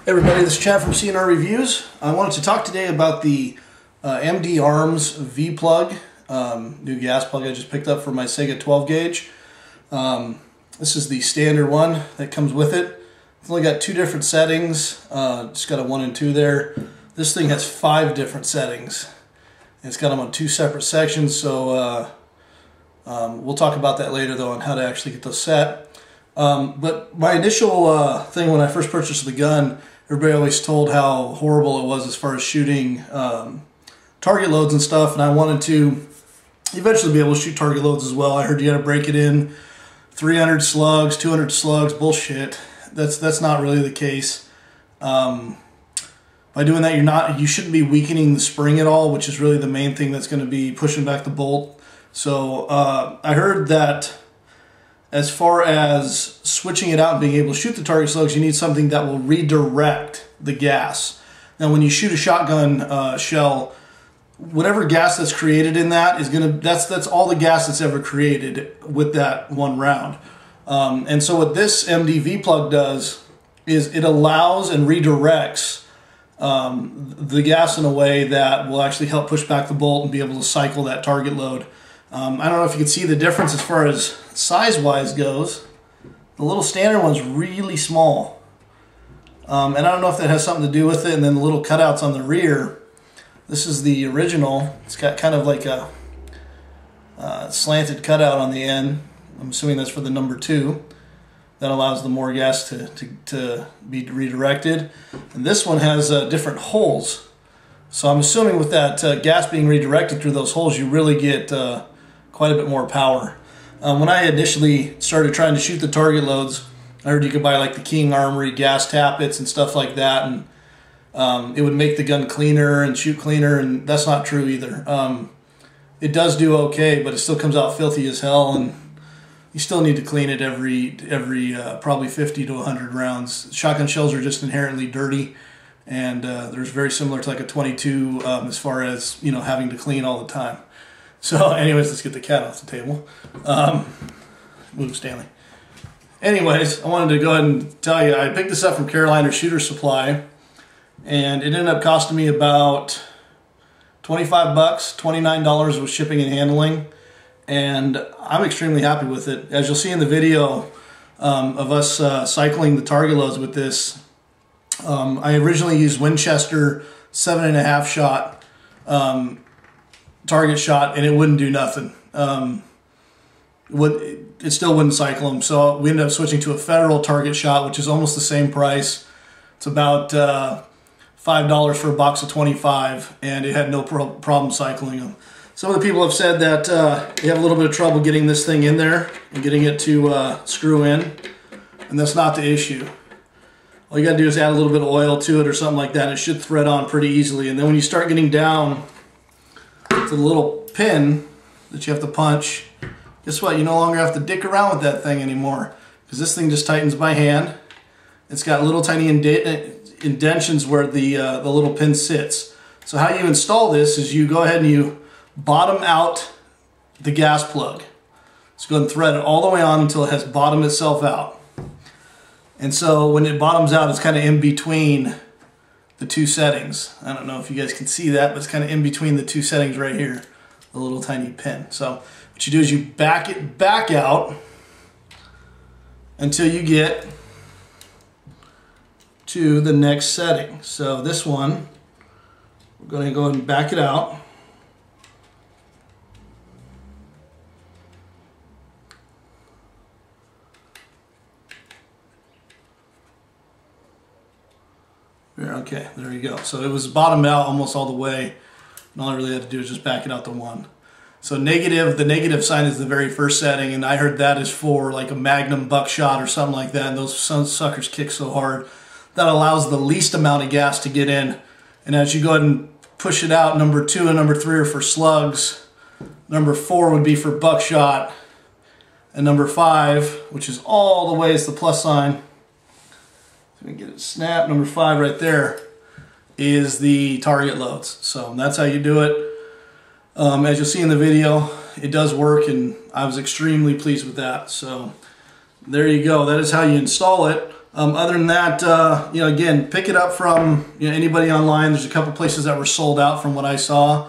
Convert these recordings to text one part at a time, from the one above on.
Hey everybody, this is Chad from CNR Reviews. I wanted to talk today about the MD Arms V-Plug, new gas plug I just picked up for my Saiga 12 gauge. This is the standard one that comes with it. It's only got two different settings, just got a 1 and 2 there. This thing has 5 different settings. It's got them on 2 separate sections, so we'll talk about that later though on how to actually get those set. But my initial thing when I first purchased the gun, everybody always told how horrible it was as far as shooting target loads and stuff, and I wanted to eventually be able to shoot target loads as well. I heard you got to break it in 300 slugs, 200 slugs, bullshit. That's not really the case. By doing that, you shouldn't be weakening the spring at all, which is really the main thing that's going to be pushing back the bolt. So I heard that as far as switching it out and being able to shoot the target slugs, you need something that will redirect the gas. Now, when you shoot a shotgun shell, whatever gas that's created in that is that's all the gas that's ever created with that one round. And so what this MD plug does is it allows and redirects the gas in a way that will actually help push back the bolt and be able to cycle that target load. I don't know if you can see the difference as far as size-wise goes. The little standard one's really small. And I don't know if that has something to do with it. And then the little cutouts on the rear. This is the original. It's got kind of like a slanted cutout on the end. I'm assuming that's for the number 2. That allows the more gas to be redirected. And this one has different holes. So I'm assuming with that gas being redirected through those holes, you really get quite a bit more power. When I initially started trying to shoot the target loads, I heard you could buy like the King Armory gas tappets and stuff like that, and it would make the gun cleaner and shoot cleaner, and that's not true either. It does do okay, but it still comes out filthy as hell, and you still need to clean it every probably 50 to 100 rounds. Shotgun shells are just inherently dirty, and there's very similar to like a 22 as far as, you know, having to clean all the time. So anyways, let's get the cat off the table. Move Stanley. Anyways, I wanted to go ahead and tell you, I picked this up from Carolina Shooter Supply, and it ended up costing me about 25 bucks, $29 with shipping and handling, and I'm extremely happy with it. As you'll see in the video of us cycling the target loads with this, I originally used Winchester 7.5 shot target shot, and it wouldn't do nothing. It still wouldn't cycle them, so we ended up switching to a Federal target shot, which is almost the same price. It's about $5 for a box of 25, and it had no problem cycling them. Some of the people have said that they have a little bit of trouble getting this thing in there and getting it to screw in, and that's not the issue. All you gotta do is add a little bit of oil to it or something like that, and it should thread on pretty easily. And then when you start getting down to the little pin that you have to punch, guess what? You no longer have to dick around with that thing anymore, because this thing just tightens by hand. It's got little tiny indentions where the little pin sits. So how you install this is you go ahead and you bottom out the gas plug. So go ahead and thread it all the way on until it has bottomed itself out. And so when it bottoms out, it's kind of in between the 2 settings. I don't know if you guys can see that, but it's kind of in between the 2 settings right here, the little tiny pin. So what you do is you back it back out until you get to the next setting. So this one, we're going to go ahead and back it out. Okay, there you go. So it was bottomed out almost all the way, and all I really had to do is just back it out to 1. So the negative sign is the very first setting, and I heard that is for like a Magnum buckshot or something like that, and those suckers kick so hard. That allows the least amount of gas to get in, and as you go ahead and push it out, number 2 and number 3 are for slugs, number 4 would be for buckshot, and number 5, which is all the way, is the plus sign. So we can get it snapped. Number 5 right there is the target loads. So that's how you do it. As you'll see in the video, it does work, and I was extremely pleased with that. So there you go. That is how you install it. Other than that, you know, again, pick it up from, you know, anybody online. There's a couple places that were sold out from what I saw.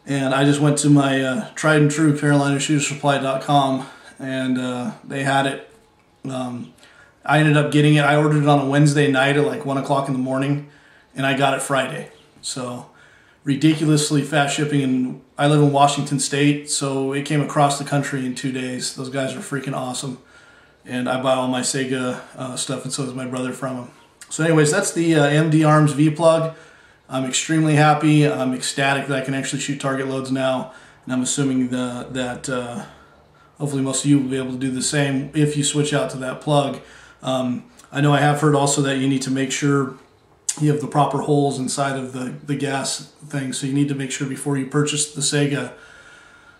And I just went to my tried and true CarolinaShooterSupply.com, and they had it. I ended up getting it. I ordered it on a Wednesday night at like 1 o'clock in the morning, and I got it Friday. So ridiculously fast shipping, and I live in Washington State, so it came across the country in 2 days. Those guys are freaking awesome. And I buy all my Saiga stuff, and so does my brother from them. So anyways, that's the MD Arms V-Plug. I'm extremely happy. I'm ecstatic that I can actually shoot target loads now. And I'm assuming that hopefully most of you will be able to do the same if you switch out to that plug. I know I have heard also that you need to make sure you have the proper holes inside of the gas thing. So you need to make sure before you purchase the Saiga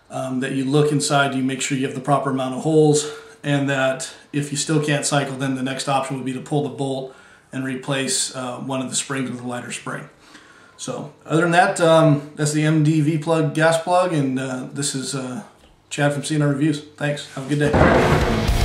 that you look inside, you make sure you have the proper amount of holes, and that if you still can't cycle, then the next option would be to pull the bolt and replace one of the springs with a lighter spring. So other than that, that's the MD V-Plug gas plug, and this is Chad from CNR Reviews. Thanks. Have a good day.